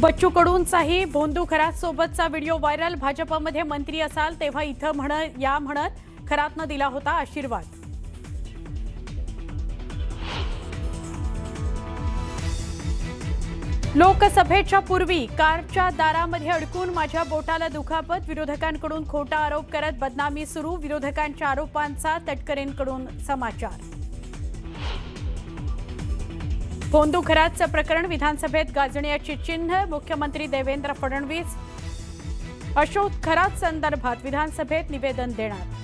बच्चू कडूंचाही भोंदू खरात सोबतचा video viral. भाजपमध्ये मंत्री असाल तेव्हा इथं म्हणत खरातनं दिला होता आशीर्वाद। लोकसभेच्या पूर्वी कारच्या दारामध्ये अडकून माझ्या बोटाला दुखापत। विरोधकांकडून खोटा आरोप करत बदनामी सुरू। विरोधकांच्या आरोपांचा तटकरेंकडून समाचार। भोंदू खरातचं प्रकरण विधानसभेत गाजण्याची चिन्ह। मुख्यमंत्री देवेंद्र फडणवीस अशोक खरात संदर्भात विधानसभेत निवेदन देणार।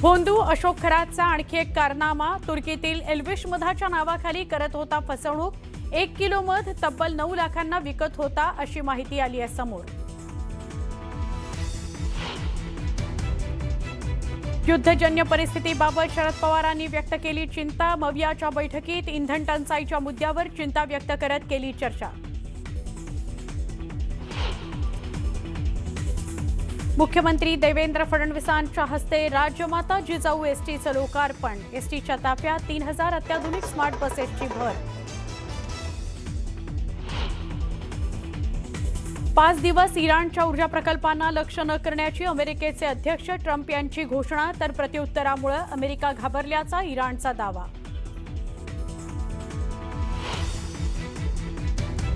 भोंदू अशोक खरातचा आणखी एक कारनामा। तुर्कीतील एल्विश मधाच्या नावाखाली करत होता फसवणूक। 1 किलो मध तब्बल 9 लाखांना विकत होता अशी माहिती आली आहे समोर। युद्धजन्य परिस्थितीबाबत शरद पवारांनी व्यक्त केली चिंता। मवियाच्या बैठकीत इंधन टंचाईच्या मुद्द्यावर चिंता व्यक्त करत केली चर्चा। मुख्यमंत्री देवेंद्र फडणवीसांच्या हस्ते राजमाता जिजाऊ एसटीचं लोकार्पण। एसटीच्या ताफ्यात 3000 अत्याधुनिक स्मार्ट बसेसची भर। 5 दिवस इराणच्या ऊर्जा प्रकल्पांना लक्ष्य न करण्याची अमेरिकेचे अध्यक्ष ट्रम्प यांची घोषणा। तर प्रत्युत्तरामुळे अमेरिका घाबरल्याचा इराणचा दावा।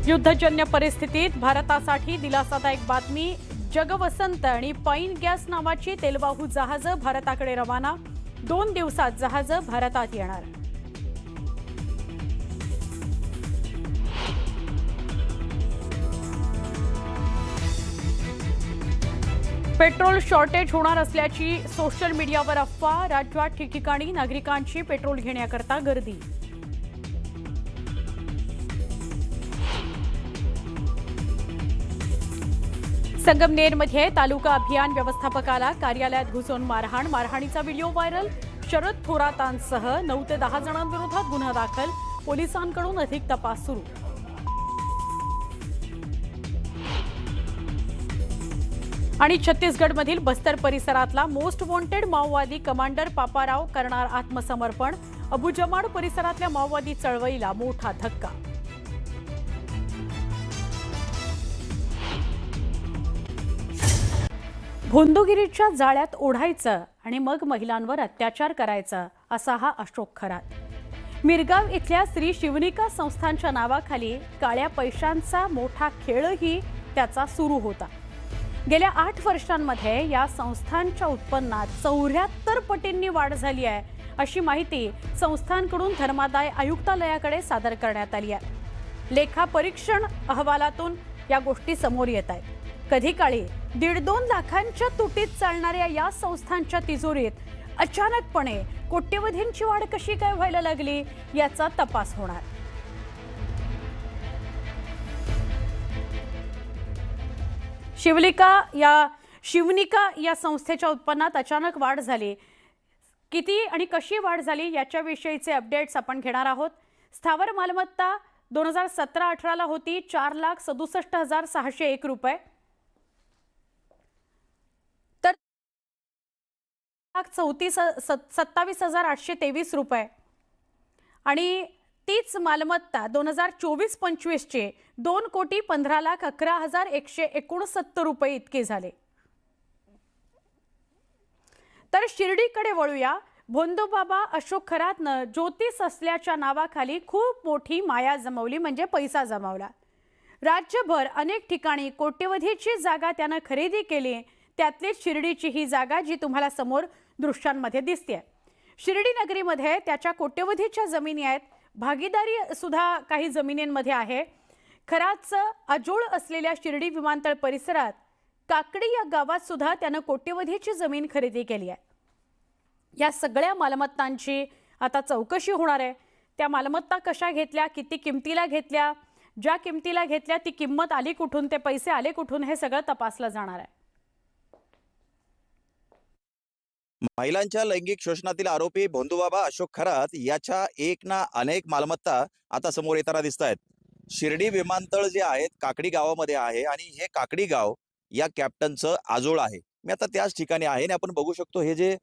युद्धजन्य परिस्थितीत भारतासाठी दिलासादायक बातमी। जगवसंत आणि पाईन गॅस नावाची तेलवाहू जहाजं भारताकडे रवाना। 2 दिवसात जहाजं भारतात येणार। पेट्रोल शॉर्टेज होणार असल्याची सोशल मीडियावर अफवा। राज्यात ठिकठिकाणी नागरिकांची पेट्रोल घेण्याकरता गर्दी। संगमनेरमध्ये तालुका अभियान व्यवस्थापकाला कार्यालयात घुसून मारहाण। मारहाणीचा व्हिडिओ व्हायरल। शरद थोरातांसह 9 ते 10 जणांविरोधात गुन्हा दाखल। पोलिसांकडून अधिक तपास सुरू। आणि छत्तीसगडमधील बस्तर परिसरातला मोस्ट वॉन्टेड माओवादी कमांडर पापाराव करणार आत्मसमर्पण। अबुजमाड परिसरातल्या माओवादी चळवळीला मोठा धक्का। भोंदूगिरीच्या जाळ्यात ओढायचं आणि मग महिलांवर अत्याचार करायचा असा हा अशोक खरात। मिरगाव इथल्या श्री शिवनिका संस्थांच्या नावाखाली काळ्या पैशांचा मोठा खेळही त्याचा सुरू होता। गेल्या 8 वर्षांमध्ये या संस्थांच्या उत्पन्नात 74 पटींनी वाढ झाली आहे अशी माहिती संस्थांकडून धर्मादाय आयुक्तालयाकडे सादर करण्यात आली आहे। लेखा परीक्षण अहवालातून या गोष्टी समोर येत आहेत। कधी काळी 1.5-2 लाखांच्या तुटीत चालणाऱ्या या संस्थांच्या तिजोरीत अचानकपणे कोट्यवधींची वाढ कशी काय व्हायला लागली याचा तपास होणार। शिवनिका या संस्थेच्या उत्पन्नात अचानक वाढ झाली। किती आणि कशी वाढ झाली याच्याविषयीचे अपडेट्स आपण घेणार आहोत। स्थावर मालमत्ता 2017-18 ला होती 4,67,601 रुपये, तर 27,823 रुपये। आणि तीच मालमत्ता 2024-25 चे 2,15,11,169 रुपये इतके झाले। तर शिर्डीकडे वळूया। भोंदूबाबा अशोक खरातनं ज्योतिष असल्याच्या नावाखाली खूप मोठी माया जमवली, म्हणजे पैसा जमवला। राज्यभर अनेक ठिकाणी कोट्यवधीची जागा त्यानं खरेदी केली। त्यातली शिर्डीची ही जागा जी तुम्हाला समोर दृश्यांमध्ये दिसते। शिर्डी नगरीमध्ये त्याच्या कोट्यवधीच्या जमिनी आहेत। भागीदारी सुद्धा काही जमिनींमध्ये आहे। खरातचं अजोळ असलेल्या शिर्डी विमानतळ परिसरात काकडी या गावात सुद्धा त्यानं कोट्यवधीची जमीन खरेदी केली आहे। या सगळ्या मालमत्तांची आता चौकशी होणार आहे। त्या मालमत्ता कशा घेतल्या, किती किमतीला घेतल्या, ज्या किमतीला घेतल्या ती किंमत आली कुठून, ते पैसे आले कुठून, हे सगळं तपासलं जाणार आहे। महिलांच्या लैंगिक शोषणातील आरोपी भोंदूबाबा अशोक खरात याच्या एक ना अनेक मालमत्ता आता समोर येताना दिसत आहेत। शिर्डी विमानतळ जे आहेत काकडी गावामध्ये आहे आणि हे काकडी गाव या कॅप्टनचं आजोळ आहे। मी आता त्याच ठिकाणी आहे आणि आपण बघू शकतो हे जे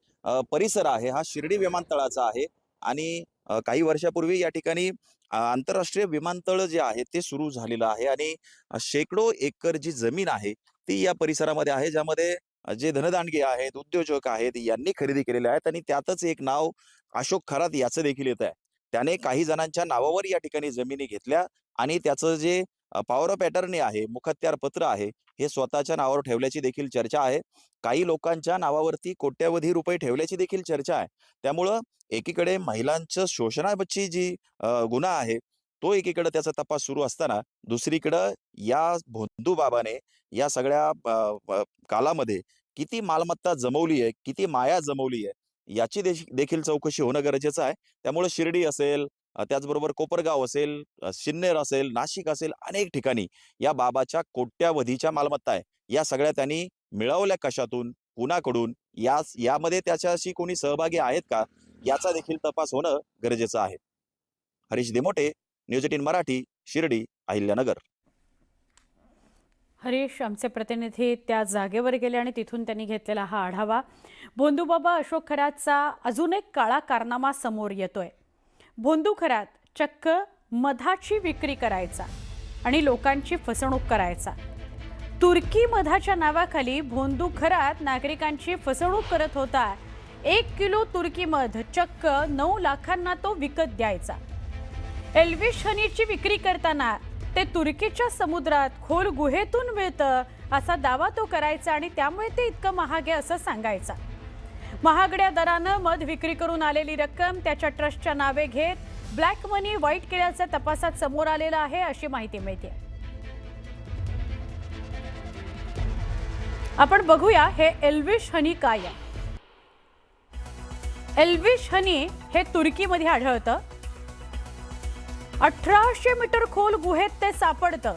परिसर आहे हा शिर्डी विमानतळाचा आहे आणि काही वर्षापूर्वी या ठिकाणी आंतरराष्ट्रीय विमानतळ जे आहे ते सुरू झालेलं आहे आणि शेकडो एकर जी जमीन आहे ती या परिसरामध्ये आहे, ज्यामध्ये जे धनदांडगे आहेत, उद्योजक आहेत, यांनी खरेदी केलेले आहेत आणि त्यातच एक नाव अशोक खरात याचं देखील येत आहे. त्याने काही जणांच्या नावावर या ठिकाणी जमिनी घेतल्या आणि त्याचं जे पॉवर ऑफ अटर्नी आहे, मुखत्यार पत्र आहे, हे स्वतःच्या नावावर ठेवल्याची देखील चर्चा आहे. काही लोकांच्या नावावरती कोट्यवधी रुपये ठेवल्याची देखील चर्चा आहे. त्यामुळं एकीकडे महिलांचं शोषणाची जी गुन्हा आहे, तो एकीकडे त्याचा तपास सुरू असताना दुसरीकडं या भोंदू बाबाने या सगळ्या कालामध्ये किती मालमत्ता जमवली आहे, किती माया जमवली आहे, याची देखील चौकशी होणं गरजेचं आहे. त्यामुळे शिर्डी असेल, त्याचबरोबर कोपरगाव असेल, सिन्नर असेल, नाशिक असेल, अनेक ठिकाणी या बाबाच्या कोट्यावधीच्या मालमत्ता आहे. या सगळ्या त्यांनी मिळवल्या कशातून, कुणाकडून, यामध्ये त्याच्याशी कोणी सहभागी आहेत का, याचा देखील तपास होणं गरजेचं आहे. हरीश देमोटे, न्यूज 18 मराठी, शिर्डी, अहिल्यानगर. हरीश आमचे प्रतिनिधी त्या जागेवर गेले आणि तिथून त्यांनी घेतलेला हा आढावा. भोंदूबाबा अशोक खरातचा अजून एक काळा कारनामा समोर येतोय. भोंदू खरात चक्क मधाची विक्री करायचा आणि लोकांची फसवणूक करायचा. तुर्की मधाच्या नावाखाली भोंदू खरात नागरिकांची फसवणूक करत होता. 1 किलो तुर्की मध चक्क 9 लाखांना तो विकत द्यायचा. एल्विश हनीची विक्री करताना ते तुर्कीच्या समुद्रात खोल गुहेतून मिळतं असा दावा तो करायचा आणि त्यामुळे ते इतकं महाग आहे असं सांगायचा. महागड्या दरानं मध विक्री करून आलेली रक्कम त्याच्या ट्रस्टच्या नावे घेत ब्लॅक मनी वाईट केल्याचं तपासात समोर आलेलं आहे अशी माहिती मिळते. आपण बघूया हे एल्विश हनी काय आहे. एल्विश हनी हे तुर्कीमध्ये आढळतं. 1800 मीटर खोल गुहेत ते सापडतं.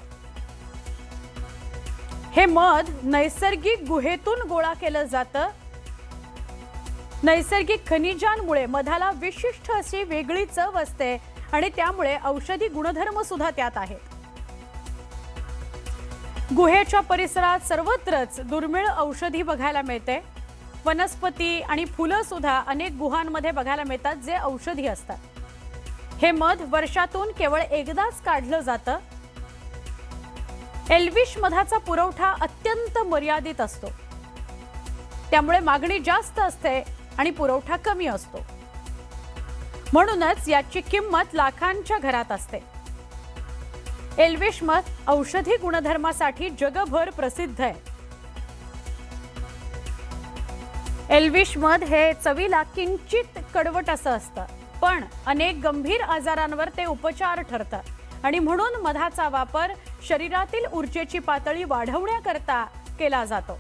हे मध नैसर्गिक गुहेतून गोळा केलं जातं. नैसर्गिक खनिजांमुळे मधाला विशिष्ट अशी वेगळी चव असते आणि त्यामुळे औषधी गुणधर्म सुद्धा त्यात आहेत. गुहेच्या परिसरात सर्वत्रच दुर्मिळ औषधी बघायला मिळते. वनस्पती आणि फुलं सुद्धा अनेक गुहांमध्ये बघायला मिळतात जे औषधी असतात. हे मध वर्षातून केवळ एकदाच काढलं जातं. एल्विश मधाचा पुरवठा अत्यंत मर्यादित असतो. त्यामुळे मागणी जास्त असते आणि पुरवठा कमी असतो. म्हणूनच याची किंमत लाखांच्या घरात असते. एल्विश मध औषधी गुणधर्मासाठी जगभर प्रसिद्ध आहे. एल्विश मध हे चवीला किंचित कडवट असं असतं, पण अनेक गंभीर आजारांवर ते उपचार ठरतात आणि म्हणून मधाचा वापर शरीरातील ऊर्जेची पातळी वाढवण्याकरता केला जातो.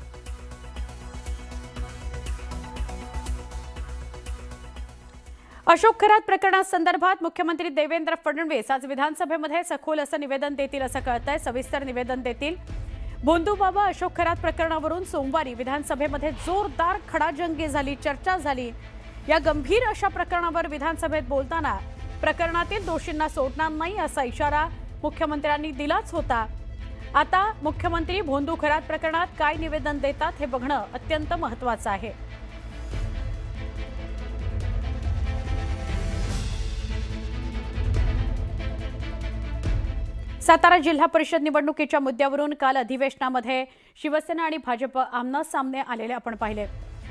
अशोक खरात प्रकरणासंदर्भात मुख्यमंत्री देवेंद्र फडणवीस आज विधानसभेमध्ये सखोल असं निवेदन देतील असं कळतंय. सविस्तर निवेदन देतील. भोंदूबाबा अशोक खरात प्रकरणावरून सोमवारी विधानसभेमध्ये जोरदार खडाजंगी झाली, चर्चा झाली. या गंभीर अशा प्रकरणावर विधानसभेत बोलताना प्रकरणातील दोषींना सोडणार नाही असा इशारा मुख्यमंत्र्यांनी दिलाच होता. आता मुख्यमंत्री भोंदू खरात प्रकरणात काय निवेदन देतात हे बघणं अत्यंत महत्त्वाचं आहे. सातारा जिल्हा परिषद निवडणुकीच्या मुद्द्यावरून काल अधिवेशनामध्ये शिवसेना आणि भाजप आमनासामने आलेले आपण पाहिले.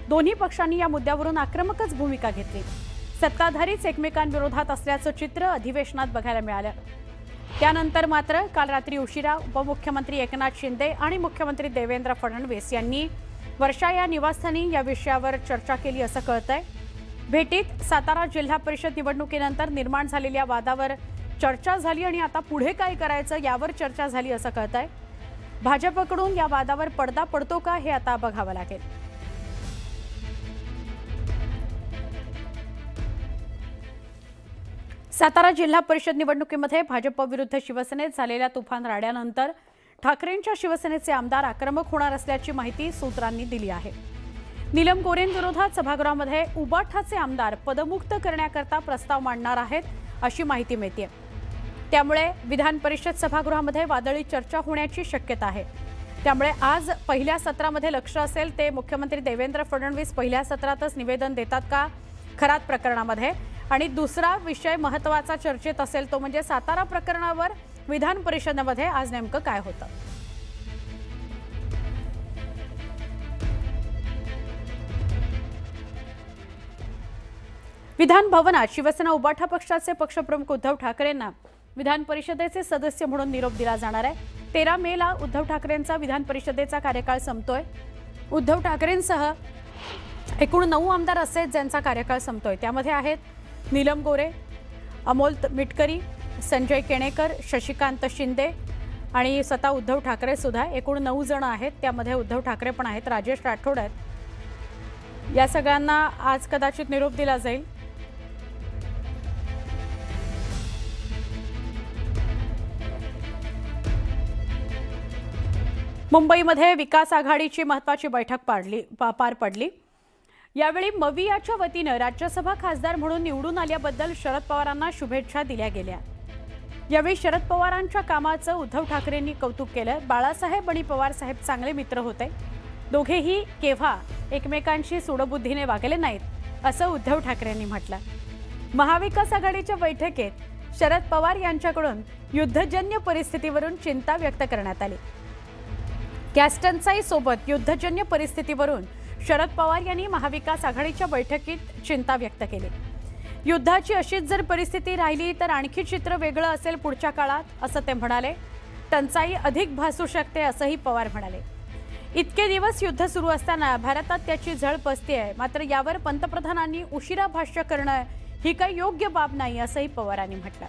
दोन्ही पक्षांनी या मुद्द्यावरून आक्रमकच भूमिका घेतली. सत्ताधारीच एकमेकांविरोधात असल्याचं चित्र अधिवेशनात बघायला मिळालं. त्यानंतर मात्र काल रात्री उशिरा उपमुख्यमंत्री एकनाथ शिंदे आणि मुख्यमंत्री देवेंद्र फडणवीस यांनी वर्षा या निवासस्थानी या विषयावर चर्चा केली असं कळतंय. भेटीत सातारा जिल्हा परिषद निवडणुकीनंतर निर्माण झालेल्या वादावर चर्चा झाली आणि आता पुढे काय करायचं यावर चर्चा झाली असं कळतंय. भाजपकडून या वादावर पडदा पडतो का हे आता बघावं लागेल. सातारा जिल्हा परिषद निवडणुकीमध्ये भाजप विरुद्ध शिवसेनेत झालेल्या तुफान राड्यानंतर ठाकरेंच्या शिवसेनेचे आमदार आक्रमक होणार असल्याची माहिती सूत्रांनी दिली आहे. नीलम गोरेंविरोधात सभागृहामध्ये उबाठाचे आमदार पदमुक्त करण्याकरता प्रस्ताव मांडणार आहेत अशी माहिती मिळते. त्यामुळे विधान परिषद सभागृहामध्ये वादळी चर्चा होण्याची शक्यता आहे. त्यामुळे आज पहिल्या सत्रामध्ये लक्ष असेल ते मुख्यमंत्री देवेंद्र फडणवीस पहिल्या सत्रातच निवेदन देतात का खरात प्रकरणामध्ये, आणि दुसरा विषय महत्त्वाचा चर्चेत असेल तो म्हणजे सातारा प्रकरणावर विधान परिषदेमध्ये आज नेमकं काय होतं. विधान भवनात शिवसेना उबाठा पक्षाचे पक्षप्रमुख उद्धव ठाकरेंना विधान परिषदेचे सदस्य म्हणून निरोप दिला जाणार आहे. 13 मेला उद्धव ठाकरेंचा विधान परिषदेचा कार्यकाळ संपतोय. उद्धव ठाकरेंसह एकूण 9 आमदार असे ज्यांचा कार्यकाळ संपतोय. त्यामध्ये आहेत नीलम गोरे, अमोल मिटकरी, संजय केणेकर, शशिकांत शिंदे आणि स्वतः उद्धव ठाकरे सुद्धा. एकूण 9 जण आहेत. त्यामध्ये उद्धव ठाकरे पण आहेत, राजेश राठोड आहेत. या सगळ्यांना आज कदाचित निरोप दिला जाईल. मुंबईमध्ये विकास आघाडीची महत्त्वाची बैठक पार पडली. यावेळी मवियाच्या वतीनं राज्यसभा खासदार म्हणून निवडून आल्याबद्दल शरद पवारांना शुभेच्छा दिल्या गेल्या. यावेळी शरद पवारांच्या कामाचं उद्धव ठाकरेंनी कौतुक केलं. बाळासाहेब आणि पवार साहेब चांगले मित्र होते. दोघेही केव्हा एकमेकांशी सूडबुद्धीने वागले नाहीत असं उद्धव ठाकरेंनी म्हटलं. महाविकास आघाडीच्या बैठकीत शरद पवार यांच्याकडून युद्धजन्य परिस्थितीवरून चिंता व्यक्त करण्यात आली. गॅस टंचाई सोबत युद्धजन्य परिस्थितीवरून शरद पवार यांनी महाविकास आघाडीच्या बैठकीत चिंता व्यक्त केली. युद्धाची अशीच जर परिस्थिती राहिली तर आणखी चित्र वेगळं असेल पुढच्या काळात असं ते म्हणाले. टंचाई अधिक भासू शकते असंही पवार म्हणाले. इतके दिवस युद्ध सुरू असताना भारतात त्याची झळ बसते आहे. मात्र यावर पंतप्रधानांनी उशिरा भाष्य करणं ही काही योग्य बाब नाही असंही पवारांनी म्हटलं.